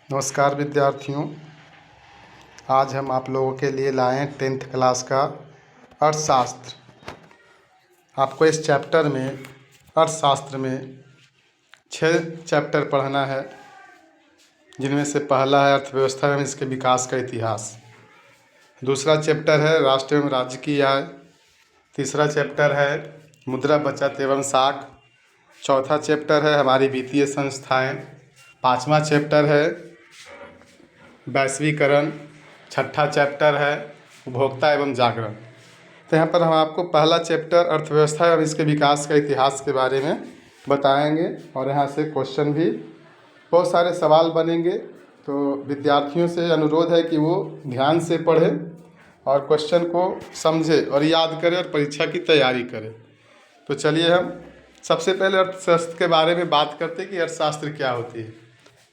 नमस्कार विद्यार्थियों। आज हम आप लोगों के लिए लाए हैं 10th क्लास का अर्थशास्त्र। आपको इस चैप्टर में अर्थशास्त्र में 6 चैप्टर पढ़ना है, जिनमें से पहला है अर्थव्यवस्था एवं इसके विकास का इतिहास। दूसरा चैप्टर है राष्ट्र एवं राज्य की आय। तीसरा चैप्टर है मुद्रा बचत एवं साख। चौथा चैप्टर है हमारी वित्तीय संस्थाएं। पाँचवा चैप्टर है वैश्वीकरण। छठा चैप्टर है उपभोक्ता एवं जागरण। तो यहाँ पर हम आपको पहला चैप्टर अर्थव्यवस्था एवं इसके विकास का इतिहास के बारे में बताएंगे, और यहाँ से क्वेश्चन भी बहुत सारे सवाल बनेंगे। तो विद्यार्थियों से अनुरोध है कि वो ध्यान से पढ़ें और क्वेश्चन को समझे और याद करें और परीक्षा की तैयारी करें। तो चलिए हम सबसे पहले अर्थशास्त्र के बारे में बात करते हैं कि अर्थशास्त्र क्या होती है।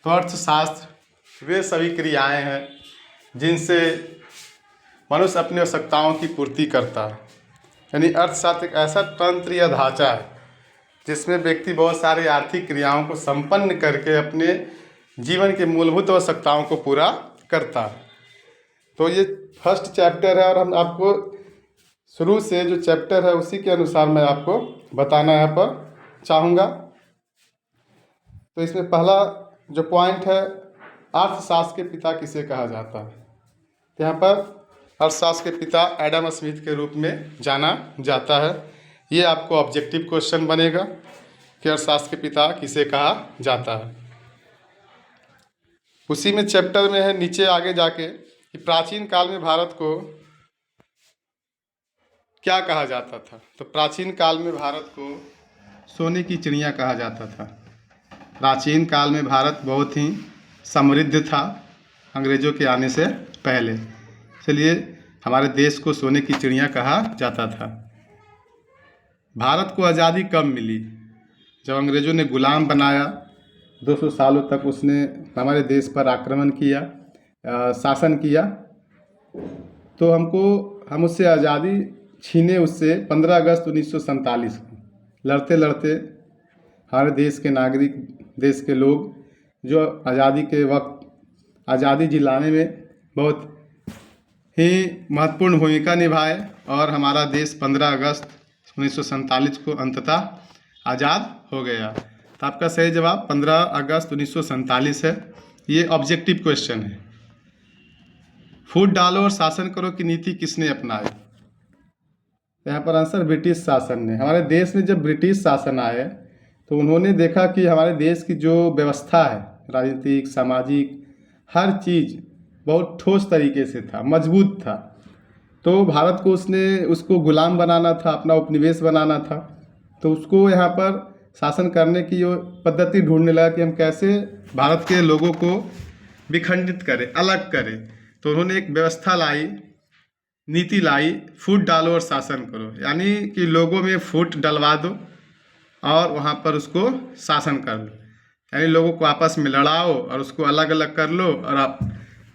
तो अर्थशास्त्र वे सभी क्रियाएं हैं जिनसे मनुष्य अपनी आवश्यकताओं की पूर्ति करता है। यानी अर्थशास्त्र एक ऐसा तंत्र या ढांचा है जिसमें व्यक्ति बहुत सारी आर्थिक क्रियाओं को संपन्न करके अपने जीवन के मूलभूत आवश्यकताओं को पूरा करता है। तो ये फर्स्ट चैप्टर है और हम आपको शुरू से जो चैप्टर है उसी के अनुसार मैं आपको बताना यहाँ पर चाहूँगा। तो इसमें पहला जो पॉइंट है, अर्थशास्त्र के पिता किसे कहा जाता है। तो यहाँ पर अर्थशास्त्र के पिता एडम स्मिथ के रूप में जाना जाता है। ये आपको ऑब्जेक्टिव क्वेश्चन बनेगा कि अर्थशास्त्र के पिता किसे कहा जाता है। उसी में चैप्टर में है नीचे आगे जाके कि प्राचीन काल में भारत को क्या कहा जाता था। तो प्राचीन काल में भारत को सोने की चिड़िया कहा जाता था। प्राचीन काल में भारत बहुत ही समृद्ध था अंग्रेज़ों के आने से पहले, इसलिए हमारे देश को सोने की चिड़िया कहा जाता था। भारत को आज़ादी कब मिली? जब अंग्रेज़ों ने गुलाम बनाया, 200 सालों तक उसने हमारे देश पर आक्रमण किया, शासन किया, तो हम उससे आज़ादी छीने उससे 15 अगस्त 1947 को लड़ते लड़ते हमारे देश के नागरिक, देश के लोग जो आज़ादी के वक्त आज़ादी दिलाने में बहुत ही महत्वपूर्ण भूमिका निभाए और हमारा देश 15 अगस्त 1947 को अंततः आज़ाद हो गया। तो आपका सही जवाब 15 अगस्त 1947 है। ये ऑब्जेक्टिव क्वेश्चन है। फूट डालो और शासन करो की नीति किसने अपनाई? यहाँ पर आंसर ब्रिटिश शासन ने। हमारे देश में जब ब्रिटिश शासन आए तो उन्होंने देखा कि हमारे देश की जो व्यवस्था है, राजनीतिक, सामाजिक, हर चीज़ बहुत ठोस तरीके से था, मजबूत था। तो भारत को उसको गुलाम बनाना था, अपना उपनिवेश बनाना था। तो उसको यहाँ पर शासन करने की जो पद्धति ढूंढने लगा कि हम कैसे भारत के लोगों को विखंडित करें, अलग करें। तो उन्होंने एक व्यवस्था लाई, नीति लाई, फूट डालो और शासन करो। यानी कि लोगों में फूट डलवा दो और वहाँ पर उसको शासन कर लो। यानी लोगों को आपस में लड़ाओ और उसको अलग अलग कर लो और आप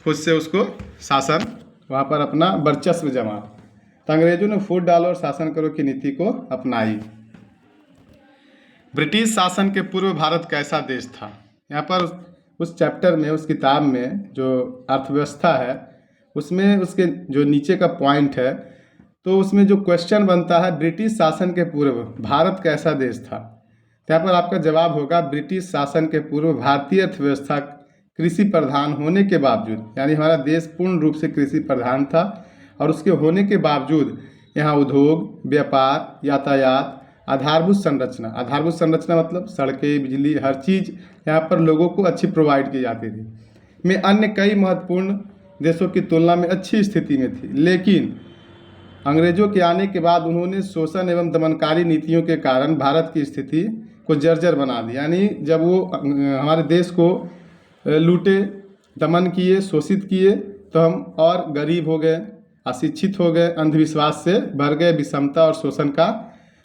खुद से उसको शासन वहाँ पर अपना वर्चस्व जमाओ। तो अंग्रेजों ने फूट डालो और शासन करो की नीति को अपनाई। ब्रिटिश शासन के पूर्व भारत कैसा देश था? यहाँ पर उस चैप्टर में, उस किताब में जो अर्थव्यवस्था है उसमें उसके जो नीचे का पॉइंट है, तो उसमें जो क्वेश्चन बनता है ब्रिटिश शासन के पूर्व भारत कैसा देश था। तो यहाँ पर आपका जवाब होगा ब्रिटिश शासन के पूर्व भारतीय अर्थव्यवस्था कृषि प्रधान होने के बावजूद, यानी हमारा देश पूर्ण रूप से कृषि प्रधान था और उसके होने के बावजूद यहाँ उद्योग, व्यापार, यातायात, आधारभूत संरचना मतलब सड़कें, बिजली, हर चीज़ यहाँ पर लोगों को अच्छी प्रोवाइड की जाती थी। में अन्य कई महत्वपूर्ण देशों की तुलना में अच्छी स्थिति में थी। लेकिन अंग्रेजों के आने के बाद उन्होंने शोषण एवं दमनकारी नीतियों के कारण भारत की स्थिति को जर्जर बना दी। यानी जब वो हमारे देश को लूटे, दमन किए, शोषित किए, तो हम और गरीब हो गए, अशिक्षित हो गए, अंधविश्वास से भर गए, विषमता और शोषण का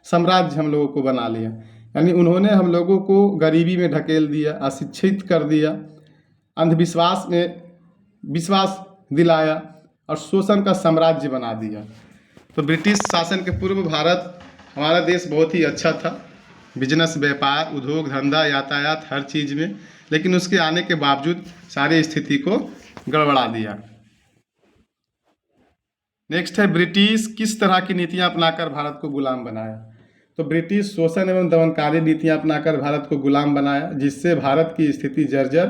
साम्राज्य हम लोगों को बना लिया। यानी उन्होंने हम लोगों को गरीबी में ढकेल दिया, अशिक्षित कर दिया, अंधविश्वास में विश्वास दिलाया और शोषण का साम्राज्य बना दिया। तो ब्रिटिश शासन के पूर्व भारत, हमारा देश बहुत ही अच्छा था, बिजनेस, व्यापार, उद्योग धंधा, यातायात, हर चीज़ में। लेकिन उसके आने के बावजूद सारी स्थिति को गड़बड़ा दिया। नेक्स्ट है, ब्रिटिश किस तरह की नीतियां अपनाकर भारत को गुलाम बनाया। तो ब्रिटिश शोषण एवं दमनकारी नीतियां अपनाकर भारत को गुलाम बनाया, जिससे भारत की स्थिति जर्जर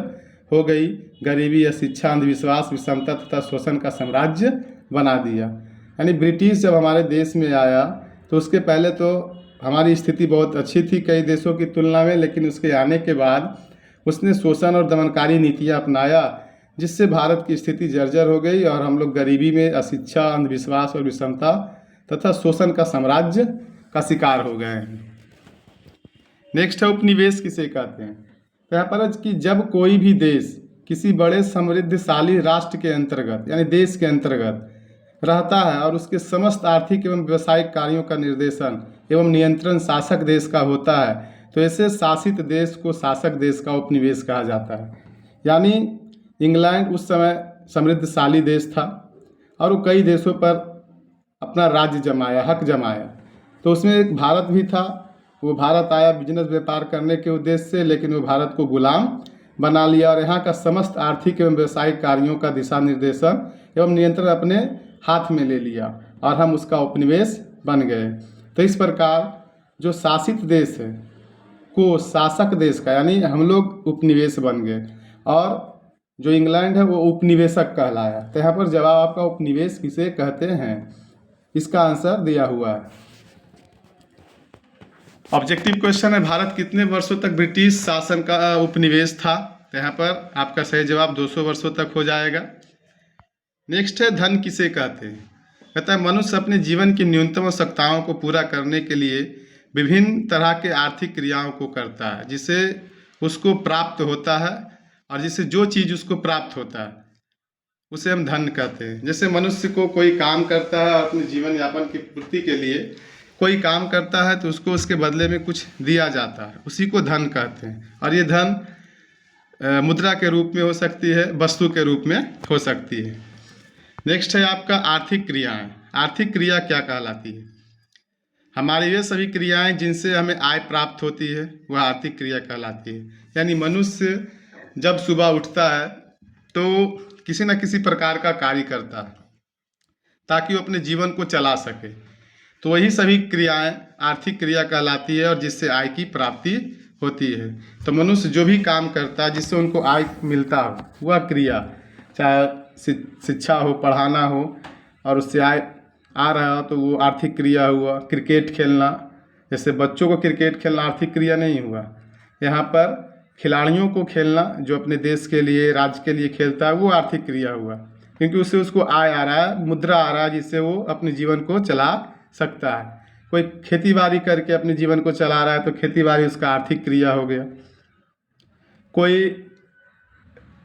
हो गई, गरीबी, अशिक्षा, अंधविश्वास, विषमता तथा शोषण का साम्राज्य बना दिया। यानी ब्रिटिश जब हमारे देश में आया तो उसके पहले तो हमारी स्थिति बहुत अच्छी थी कई देशों की तुलना में, लेकिन उसके आने के बाद उसने शोषण और दमनकारी नीतियां अपनाया, जिससे भारत की स्थिति जर्जर हो गई और हम लोग गरीबी में, अशिक्षा, अंधविश्वास और विषमता तथा शोषण का साम्राज्य का शिकार हो गए हैं। नेक्स्ट है, उपनिवेश किसे कहते हैं। तो यहाँ पर कि जब कोई भी देश किसी बड़े समृद्धशाली राष्ट्र के अंतर्गत यानी देश के अंतर्गत रहता है और उसके समस्त आर्थिक एवं व्यावसायिक कार्यों का निर्देशन एवं नियंत्रण शासक देश का होता है, तो ऐसे शासित देश को शासक देश का उपनिवेश कहा जाता है। यानी इंग्लैंड उस समय समृद्धशाली देश था और वो कई देशों पर अपना राज्य जमाया, हक जमाया, तो उसमें एक भारत भी था। वो भारत आया बिजनेस व्यापार करने के उद्देश्य से, लेकिन वो भारत को गुलाम बना लिया और यहाँ का समस्त आर्थिक एवं व्यावसायिक कार्यों का दिशा निर्देशन एवं नियंत्रण अपने हाथ में ले लिया और हम उसका उपनिवेश बन गए। तो इस प्रकार जो शासित देश है को शासक देश का यानी हम लोग उपनिवेश बन गए और जो इंग्लैंड है वो उपनिवेशक कहलाया। तो यहाँ पर जवाब आपका उपनिवेश किसे कहते हैं, इसका आंसर दिया हुआ है। ऑब्जेक्टिव क्वेश्चन है, भारत कितने वर्षों तक ब्रिटिश शासन का उपनिवेश था। तो यहाँ पर आपका सही जवाब 200 वर्षों तक हो जाएगा। नेक्स्ट है, धन किसे कहते हैं। कहता है मनुष्य अपने जीवन की न्यूनतम आवश्यकताओं को पूरा करने के लिए विभिन्न तरह के आर्थिक क्रियाओं को करता है, जिसे उसको प्राप्त होता है और जिससे जो चीज़ उसको प्राप्त होता है उसे हम धन कहते हैं। जैसे मनुष्य को कोई काम करता है अपने जीवन यापन की पूर्ति के लिए कोई काम करता है तो उसको उसके बदले में कुछ दिया जाता है, उसी को धन कहते हैं। और ये धन मुद्रा के रूप में हो सकती है, वस्तु के रूप में हो सकती है। नेक्स्ट है आपका आर्थिक क्रियाएं। आर्थिक क्रिया क्या कहलाती है। हमारी वे सभी क्रियाएं जिनसे हमें आय प्राप्त होती है वह आर्थिक क्रिया कहलाती है। यानी मनुष्य जब सुबह उठता है तो किसी न किसी प्रकार का कार्य करता है ताकि वो अपने जीवन को चला सके, तो वही सभी क्रियाएं आर्थिक क्रिया कहलाती है और जिससे आय की प्राप्ति होती है। तो मनुष्य जो भी काम करता है जिससे उनको आय मिलता हो वह क्रिया, चाहे शिक्षा हो, पढ़ाना हो और उससे आय आ रहा हो तो वो आर्थिक क्रिया हुआ। क्रिकेट खेलना, जैसे बच्चों को क्रिकेट खेलना आर्थिक क्रिया नहीं हुआ। यहाँ पर खिलाड़ियों को खेलना जो अपने देश के लिए, राज्य के लिए खेलता है वो आर्थिक क्रिया हुआ, क्योंकि उससे उसको आय आ रहा है, मुद्रा आ रहा है, जिससे वो अपने जीवन को चला सकता है। कोई खेती बाड़ी करके अपने जीवन को चला रहा है तो खेती बाड़ी उसका आर्थिक क्रिया हो गया। कोई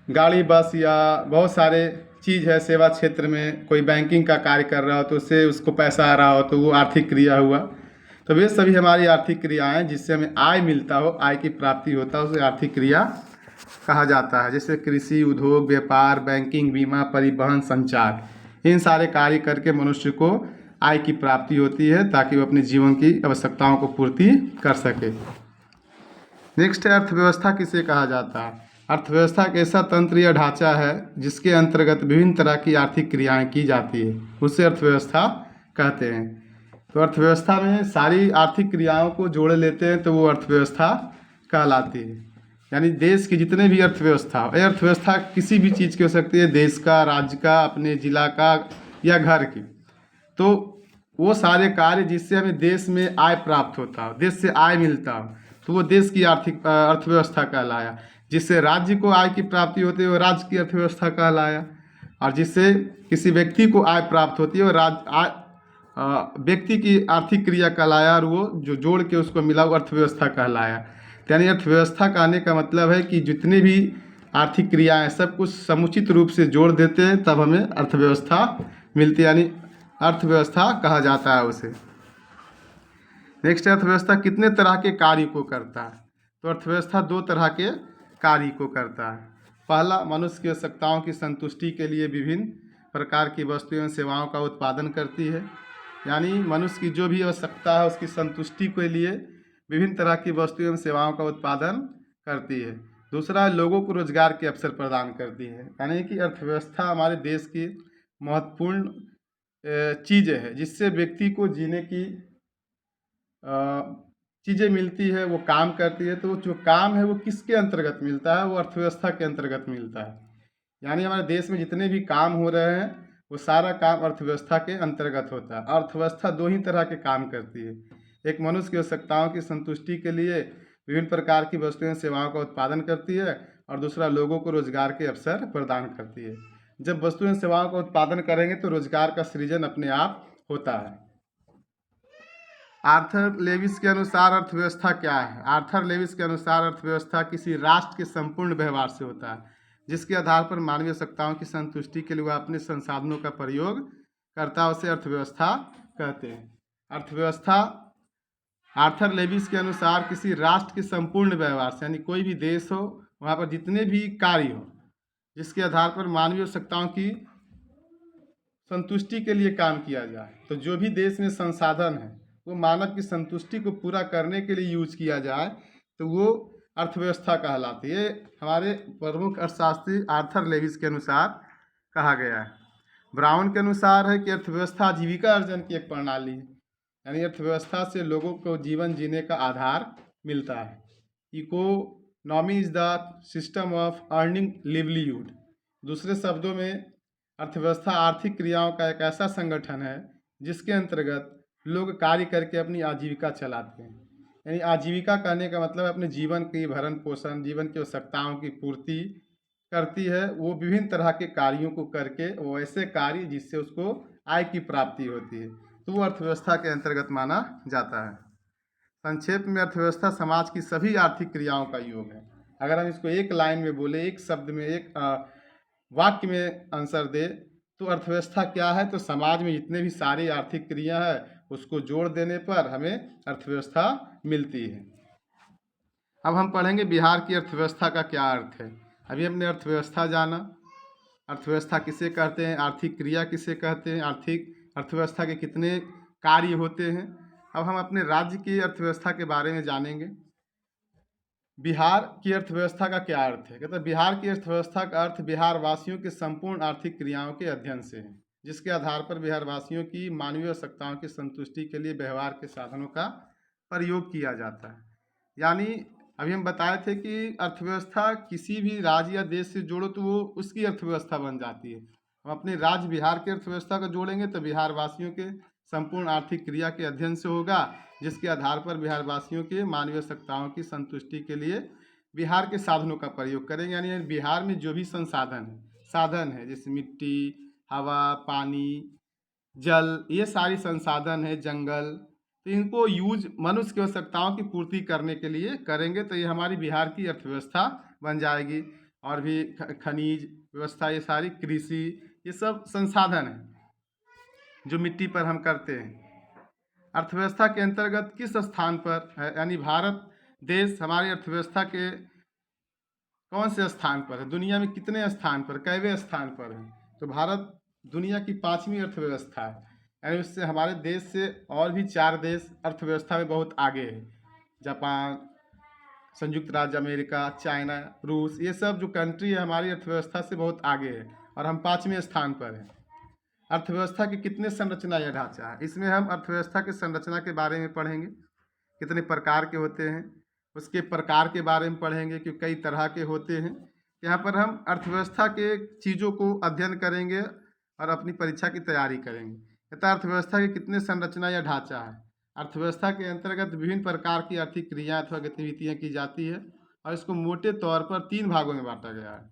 गाड़ी, बस या बहुत सारे चीज़ है सेवा क्षेत्र में, कोई बैंकिंग का कार्य कर रहा हो तो उससे उसको पैसा आ रहा हो तो वो आर्थिक क्रिया हुआ। तो वे सभी हमारी आर्थिक क्रियाएं जिससे हमें आय मिलता हो, आय की प्राप्ति होता है, उसे आर्थिक क्रिया कहा जाता है। जैसे कृषि, उद्योग, व्यापार, बैंकिंग, बीमा, परिवहन, संचार, इन सारे कार्य करके मनुष्य को आय की प्राप्ति होती है ताकि वो अपने जीवन की आवश्यकताओं को पूर्ति कर सके। नेक्स्ट है, अर्थव्यवस्था किसे कहा जाता है। अर्थव्यवस्था एक ऐसा तंत्र या ढांचा है जिसके अंतर्गत विभिन्न तरह की आर्थिक क्रियाएं की जाती है, उसे अर्थव्यवस्था कहते हैं। तो अर्थव्यवस्था में सारी आर्थिक क्रियाओं को जोड़ लेते हैं तो वो अर्थव्यवस्था कहलाती है। यानी देश की जितने भी अर्थव्यवस्था, ये अर्थव्यवस्था किसी भी चीज़ की हो सकती है, देश का, राज्य का, अपने जिला का या घर की। तो वो सारे कार्य जिससे हमें देश में आय प्राप्त होता हो, देश से आय मिलता हो, तो वो देश की आर्थिक अर्थव्यवस्था कहलाया। जिससे राज्य को आय की प्राप्ति होती है वो राज्य की अर्थव्यवस्था कहलाया। और जिससे किसी व्यक्ति को आय प्राप्त होती है वो व्यक्ति की आर्थिक क्रिया कहलाया और वो जो जोड़ के उसको मिला वो अर्थव्यवस्था कहलाया। यानी अर्थव्यवस्था कहने का मतलब है कि जितने भी आर्थिक क्रियाएं सब कुछ समुचित रूप से जोड़ देते हैं तब हमें अर्थव्यवस्था मिलती है, यानी अर्थव्यवस्था कहा जाता है उसे। नेक्स्ट, अर्थव्यवस्था कितने तरह के कार्य को करता है। तो अर्थव्यवस्था 2 तरह के कार्य को करता है। पहला, मनुष्य की आवश्यकताओं की संतुष्टि के लिए विभिन्न प्रकार की वस्तुओं एवं सेवाओं का उत्पादन करती है। यानी मनुष्य की जो भी आवश्यकता है उसकी संतुष्टि के लिए विभिन्न तरह की वस्तुओं एवं सेवाओं का उत्पादन करती है। दूसरा लोगों को रोजगार के अवसर प्रदान करती है, यानी कि अर्थव्यवस्था हमारे देश की महत्वपूर्ण चीज़ है जिससे व्यक्ति को जीने की चीज़ें मिलती है, वो काम करती है। तो जो काम है वो किसके अंतर्गत मिलता है? वो अर्थव्यवस्था के अंतर्गत मिलता है। यानी हमारे देश में जितने भी काम हो रहे हैं वो सारा काम अर्थव्यवस्था के अंतर्गत होता है। अर्थव्यवस्था दो ही तरह के काम करती है, एक मनुष्य की आवश्यकताओं की संतुष्टि के लिए विभिन्न प्रकार की वस्तुएं सेवाओं का उत्पादन करती है, और दूसरा लोगों को रोजगार के अवसर प्रदान करती है। जब वस्तुएं सेवाओं का उत्पादन करेंगे तो रोजगार का सृजन अपने आप होता है। आर्थर लेविस के अनुसार अर्थव्यवस्था क्या है? आर्थर लेविस के अनुसार अर्थव्यवस्था किसी राष्ट्र के संपूर्ण व्यवहार से होता है जिसके आधार पर मानवीय आवश्यकताओं की संतुष्टि के लिए वह अपने संसाधनों का प्रयोग करता है, उसे अर्थव्यवस्था कहते हैं। अर्थव्यवस्था आर्थर लेविस के अनुसार किसी राष्ट्र के संपूर्ण व्यवहार से, यानी कोई भी देश हो वहाँ पर जितने भी कार्य हो जिसके आधार पर मानवीय आवश्यकताओं की संतुष्टि के लिए काम किया जाए, तो जो भी देश में संसाधन है वो मानव की संतुष्टि को पूरा करने के लिए यूज किया जाए तो वो अर्थव्यवस्था कहलाती है। हमारे प्रमुख अर्थशास्त्री आर्थर लेविस के अनुसार कहा गया है। ब्राउन के अनुसार है कि अर्थव्यवस्था आजीविका अर्जन की एक प्रणाली है, यानी अर्थव्यवस्था से लोगों को जीवन जीने का आधार मिलता है। Economy is the system of earning livelihood. दूसरे शब्दों में अर्थव्यवस्था आर्थिक क्रियाओं का एक ऐसा संगठन है जिसके अंतर्गत लोग कार्य करके अपनी आजीविका चलाते हैं। यानी आजीविका कहने का मतलब अपने जीवन की भरण पोषण, जीवन की आवश्यकताओं की पूर्ति करती है। वो विभिन्न तरह के कार्यों को करके वो ऐसे कार्य जिससे उसको आय की प्राप्ति होती है, तो वो अर्थव्यवस्था के अंतर्गत माना जाता है। संक्षेप में अर्थव्यवस्था समाज की सभी आर्थिक क्रियाओं का योग है। अगर हम इसको एक लाइन में बोले, एक शब्द में, एक वाक्य में आंसर दे तो अर्थव्यवस्था क्या है, तो समाज में जितने भी सारी आर्थिक क्रिया है उसको जोड़ देने पर हमें अर्थव्यवस्था मिलती है। अब हम पढ़ेंगे बिहार की अर्थव्यवस्था का क्या अर्थ है। अभी हमने अर्थव्यवस्था जाना, अर्थव्यवस्था किसे कहते हैं, आर्थिक क्रिया किसे कहते हैं, अर्थव्यवस्था के कितने कार्य होते हैं। अब हम अपने राज्य की अर्थव्यवस्था के बारे में जानेंगे। बिहार की अर्थव्यवस्था का क्या अर्थ है? कहते हैं बिहार की अर्थव्यवस्था का अर्थ बिहार वासियों के संपूर्ण आर्थिक क्रियाओं के अध्ययन से है, जिसके आधार पर बिहार वासियों की मानवीय आवश्यकताओं की संतुष्टि के लिए व्यवहार के साधनों का प्रयोग किया जाता है। यानी अभी हम बताए थे कि अर्थव्यवस्था किसी भी राज्य या देश से जोड़ो तो वो उसकी अर्थव्यवस्था बन जाती है। हम अपने राज्य बिहार की अर्थव्यवस्था को जोड़ेंगे तो बिहार वासियों के संपूर्ण आर्थिक क्रिया के अध्ययन से होगा, जिसके आधार पर बिहार वासियों के मानवीय आवश्यकताओं की संतुष्टि के लिए बिहार के साधनों का प्रयोग करेंगे। यानी बिहार में जो भी साधन है जैसे मिट्टी, हवा, पानी, जल, ये सारी संसाधन है, जंगल, तो इनको यूज मनुष्य की आवश्यकताओं की पूर्ति करने के लिए करेंगे तो ये हमारी बिहार की अर्थव्यवस्था बन जाएगी। और भी खनिज व्यवस्था, ये सारी कृषि, ये सब संसाधन है जो मिट्टी पर हम करते हैं। अर्थव्यवस्था के अंतर्गत किस स्थान पर है, यानी भारत देश हमारी अर्थव्यवस्था के कौन से स्थान पर है, दुनिया में कितने स्थान पर, कैवे स्थान पर है? तो भारत दुनिया की 5वीं अर्थव्यवस्था है, यानी उससे हमारे देश से और भी 4 देश अर्थव्यवस्था में बहुत आगे है। जापान, संयुक्त राज्य अमेरिका, चाइना, रूस, ये सब जो कंट्री है हमारी अर्थव्यवस्था से बहुत आगे है और हम 5वें स्थान पर हैं। अर्थव्यवस्था के कितने संरचना या ढांचा है, इसमें हम अर्थव्यवस्था के संरचना के बारे में पढ़ेंगे, कितने प्रकार के होते हैं, उसके प्रकार के बारे में पढ़ेंगे कि कई तरह के होते हैं। यहाँ पर हम अर्थव्यवस्था के चीज़ों को अध्ययन करेंगे और अपनी परीक्षा की तैयारी करेंगे। तथा अर्थव्यवस्था के कितने संरचना या ढांचा है। अर्थव्यवस्था के अंतर्गत विभिन्न प्रकार की आर्थिक क्रियाएं अथवा गतिविधियाँ की जाती है और इसको मोटे तौर पर 3 भागों में बांटा गया है।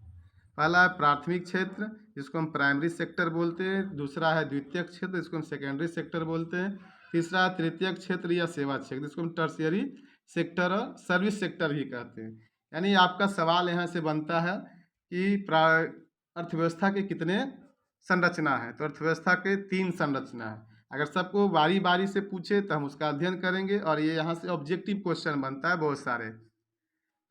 पहला है प्राथमिक क्षेत्र, जिसको हम प्राइमरी सेक्टर बोलते हैं। दूसरा है द्वितीयक क्षेत्र, जिसको हम सेकेंडरी सेक्टर बोलते हैं। तीसरा है तृतीयक क्षेत्र या सेवा क्षेत्र, जिसको हम टर्शियरी सेक्टर और सर्विस सेक्टर भी कहते हैं। यानी आपका सवाल यहाँ से बनता है कि अर्थव्यवस्था के कितने संरचना है, तो अर्थव्यवस्था के 3 संरचना है। अगर सबको बारी बारी से पूछे तो हम उसका अध्ययन करेंगे और ये यहाँ से ऑब्जेक्टिव क्वेश्चन बनता है बहुत सारे।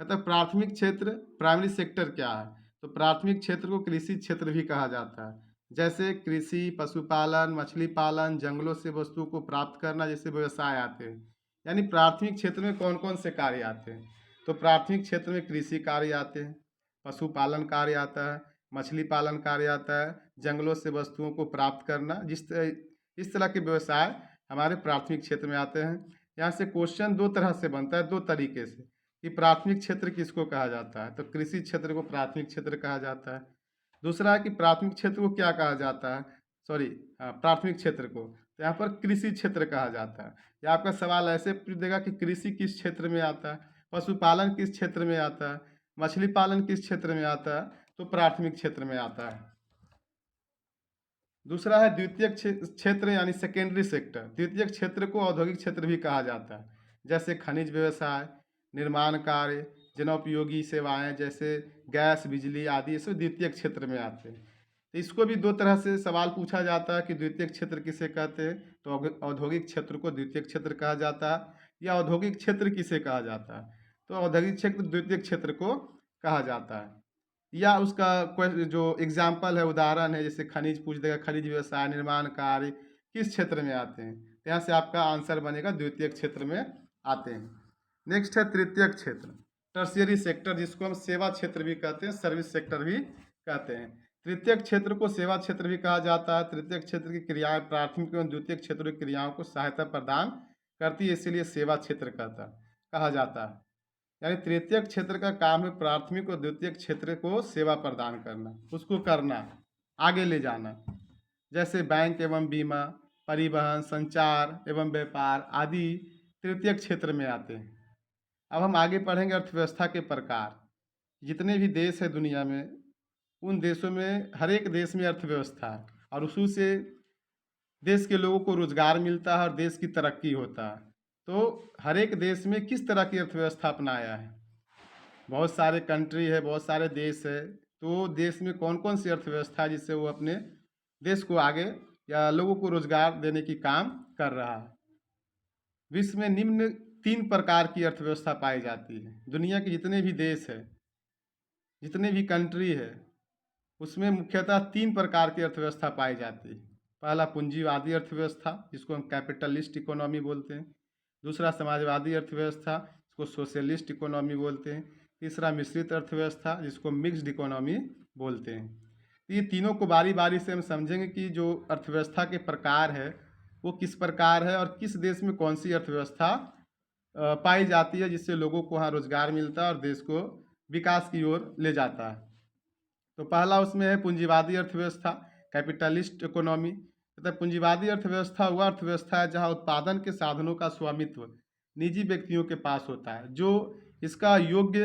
मतलब प्राथमिक क्षेत्र, प्राइमरी सेक्टर क्या है, तो प्राथमिक क्षेत्र को कृषि क्षेत्र भी कहा जाता है। जैसे कृषि, पशुपालन, मछली पालन, जंगलों से वस्तुओं को प्राप्त करना जैसे व्यवसाय आते हैं। यानी प्राथमिक क्षेत्र में कौन कौन से कार्य आते हैं, तो प्राथमिक क्षेत्र में कृषि कार्य आते हैं, पशुपालन कार्य आता है, मछली पालन कार्य आता है, जंगलों से वस्तुओं को प्राप्त करना, इस तरह के व्यवसाय हमारे प्राथमिक क्षेत्र में आते हैं। यहाँ से क्वेश्चन दो तरह से बनता है, दो तरीके से, कि प्राथमिक क्षेत्र किसको कहा जाता है। तो कृषि क्षेत्र को प्राथमिक क्षेत्र कहा जाता है। दूसरा है कि प्राथमिक क्षेत्र को क्या कहा जाता है, सॉरी, प्राथमिक क्षेत्र को, तो यहाँ पर कृषि क्षेत्र कहा जाता है। या आपका सवाल ऐसे पूछ देगा कि कृषि किस क्षेत्र में आता है, पशुपालन किस क्षेत्र में आता है, मछली पालन किस क्षेत्र में आता है, तो प्राथमिक क्षेत्र में आता है। दूसरा है द्वितीयक क्षेत्र यानी सेकेंडरी सेक्टर। द्वितीयक क्षेत्र को औद्योगिक क्षेत्र भी कहा जाता है, जैसे खनिज व्यवसाय, निर्माण कार्य, जनोपयोगी सेवाएं जैसे गैस, बिजली आदि, ये सब द्वितीयक क्षेत्र में आते हैं। तो इसको भी दो तरह से सवाल पूछा जाता है कि द्वितीयक क्षेत्र किसे कहते हैं। तो औद्योगिक क्षेत्र को द्वितीयक क्षेत्र कहा जाता है, या औद्योगिक क्षेत्र किसे कहा जाता है, तो औद्योगिक क्षेत्र द्वितीयक क्षेत्र को कहा जाता है। या उसका जो एग्जाम्पल है, उदाहरण है, जैसे खनिज पूछ देगा, खनिज व्यवसाय, निर्माण कार्य किस क्षेत्र में आते हैं, तो यहाँ से आपका आंसर बनेगा द्वितीयक क्षेत्र में आते हैं। नेक्स्ट है तृतीयक क्षेत्र, टर्शियरी सेक्टर, जिसको हम सेवा क्षेत्र भी कहते हैं, सर्विस सेक्टर भी कहते हैं। तृतीयक क्षेत्र को सेवा क्षेत्र भी कहा जाता है। तृतीयक क्षेत्र की क्रियाएं प्राथमिक एवं द्वितीयक क्षेत्र की क्रियाओं को सहायता प्रदान करती है, इसीलिए सेवा क्षेत्र कहा जाता है। यानी तृतीयक क्षेत्र का काम है प्राथमिक और द्वितीयक क्षेत्र को सेवा प्रदान करना, उसको करना, आगे ले जाना। जैसे बैंक एवं बीमा, परिवहन, संचार एवं व्यापार आदि तृतीयक क्षेत्र में आते हैं। अब हम आगे पढ़ेंगे अर्थव्यवस्था के प्रकार। जितने भी देश है दुनिया में, उन देशों में हर एक देश में अर्थव्यवस्था है, और उसी से देश के लोगों को रोजगार मिलता है और देश की तरक्की होता है। तो हर एक देश में किस तरह की अर्थव्यवस्था अपनाया है, बहुत सारे कंट्री है, बहुत सारे देश है, तो देश में कौन कौन सी अर्थव्यवस्था है जिससे वो अपने देश को आगे या लोगों को रोजगार देने की काम कर रहा है। विश्व में निम्न 3 प्रकार की अर्थव्यवस्था पाई जाती है। दुनिया के जितने भी देश है, जितने भी कंट्री है, उसमें मुख्यतः 3 प्रकार की अर्थव्यवस्था पाई जाती है। पहला पूंजीवादी अर्थव्यवस्था, जिसको हम कैपिटलिस्ट इकोनॉमी बोलते हैं। दूसरा समाजवादी अर्थव्यवस्था, जिसको सोशलिस्ट इकोनॉमी बोलते हैं। तीसरा मिश्रित अर्थव्यवस्था, जिसको मिक्स्ड इकोनॉमी बोलते हैं। तो ये तीनों को बारी बारी से हम समझेंगे कि जो अर्थव्यवस्था के प्रकार है वो किस प्रकार है और किस देश में कौन सी अर्थव्यवस्था पाई जाती है, जिससे लोगों को वहाँ रोजगार मिलता है और देश को विकास की ओर ले जाता है। तो पहला उसमें है पूंजीवादी अर्थव्यवस्था, कैपिटलिस्ट इकोनॉमी। मतलब पूंजीवादी अर्थव्यवस्था वह अर्थव्यवस्था है जहां उत्पादन के साधनों का स्वामित्व निजी व्यक्तियों के पास होता है, जो इसका योग्य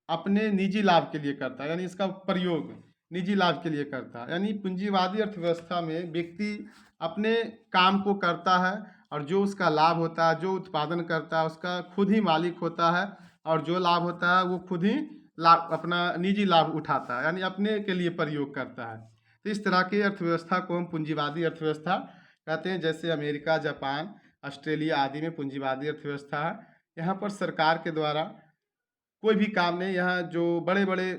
अपने निजी लाभ के लिए करता है, यानी इसका प्रयोग निजी लाभ के लिए करता है। यानी पूंजीवादी अर्थव्यवस्था में व्यक्ति अपने काम को करता है और जो उसका लाभ होता है, जो उत्पादन करता है, उसका खुद ही मालिक होता है, और जो लाभ होता है वो खुद ही लाभ, अपना निजी लाभ उठाता है, यानी अपने के लिए प्रयोग करता है। तो इस तरह की अर्थव्यवस्था को हम पूंजीवादी अर्थव्यवस्था कहते हैं। जैसे अमेरिका, जापान, ऑस्ट्रेलिया आदि में पूंजीवादी अर्थव्यवस्था है। यहाँ पर सरकार के द्वारा कोई भी काम नहीं, यहाँ जो बड़े बड़े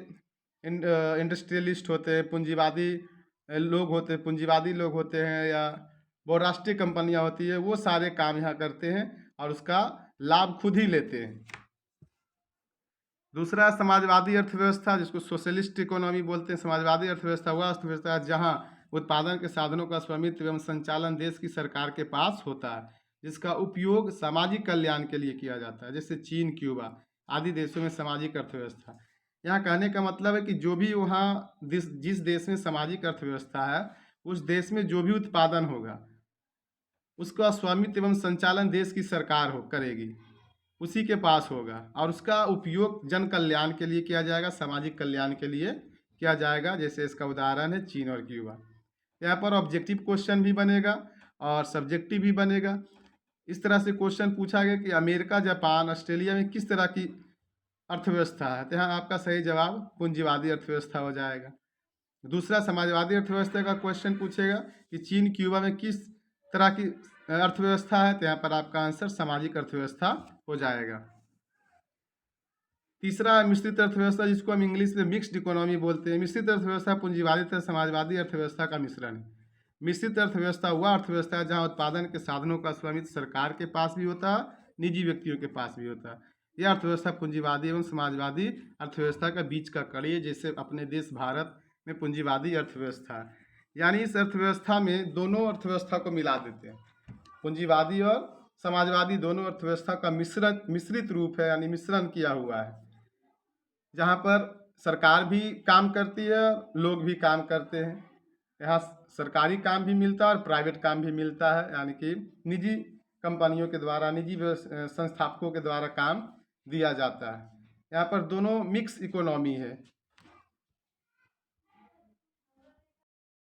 इंडस्ट्रियलिस्ट होते हैं, पूंजीवादी लोग होते हैं, या बहुराष्ट्रीय कंपनियाँ होती है, वो सारे काम यहाँ करते हैं और उसका लाभ खुद ही लेते हैं। दूसरा समाजवादी अर्थव्यवस्था, जिसको सोशलिस्ट इकोनॉमी बोलते हैं। समाजवादी अर्थव्यवस्था वह अर्थव्यवस्था है जहाँ उत्पादन के साधनों का स्वामित्व एवं संचालन देश की सरकार के पास होता है, जिसका उपयोग सामाजिक कल्याण के लिए किया जाता है। जैसे चीन, क्यूबा आदि देशों में सामाजिक अर्थव्यवस्था। यहाँ कहने का मतलब है कि जो भी वहाँ जिस देश में सामाजिक अर्थव्यवस्था है, उस देश में जो भी उत्पादन होगा उसका स्वामित्व एवं संचालन देश की सरकार करेगी, उसी के पास होगा, और उसका उपयोग जन कल्याण के लिए किया जाएगा, सामाजिक कल्याण के लिए किया जाएगा। जैसे इसका उदाहरण है चीन और क्यूबा। यहाँ पर ऑब्जेक्टिव क्वेश्चन भी बनेगा और सब्जेक्टिव भी बनेगा। इस तरह से क्वेश्चन पूछा गया कि अमेरिका, जापान, ऑस्ट्रेलिया में किस तरह की अर्थव्यवस्था है, तो यहाँ आपका सही जवाब पूंजीवादी अर्थव्यवस्था हो जाएगा। दूसरा समाजवादी अर्थव्यवस्था का क्वेश्चन पूछेगा कि चीन, क्यूबा में किस तरह की अर्थव्यवस्था है, तो यहाँ पर आपका आंसर सामाजिक अर्थव्यवस्था हो जाएगा। तीसरा मिश्रित अर्थव्यवस्था, जिसको हम इंग्लिश में मिक्स्ड इकोनॉमी बोलते हैं। मिश्रित अर्थव्यवस्था पूंजीवादी तथा समाजवादी अर्थव्यवस्था का मिश्रण है। मिश्रित अर्थव्यवस्था वह अर्थव्यवस्था है जहाँ उत्पादन के साधनों का स्वामित्व सरकार के पास भी होता है, निजी व्यक्तियों के पास भी होता है। यह अर्थव्यवस्था पूंजीवादी एवं समाजवादी अर्थव्यवस्था का बीच का कड़ी है, जैसे अपने देश भारत में पूंजीवादी अर्थव्यवस्था है। यानी इस अर्थव्यवस्था में दोनों अर्थव्यवस्था को मिला देते हैं, पूंजीवादी और समाजवादी दोनों अर्थव्यवस्था का मिश्रित रूप है, यानी मिश्रण किया हुआ है, जहाँ पर सरकार भी काम करती है, लोग भी काम करते हैं। यहाँ सरकारी काम भी मिलता है और प्राइवेट काम भी मिलता है, यानी कि निजी कंपनियों के द्वारा, निजी संस्थापकों के द्वारा काम दिया जाता है। यहाँ पर दोनों मिक्स इकोनॉमी है,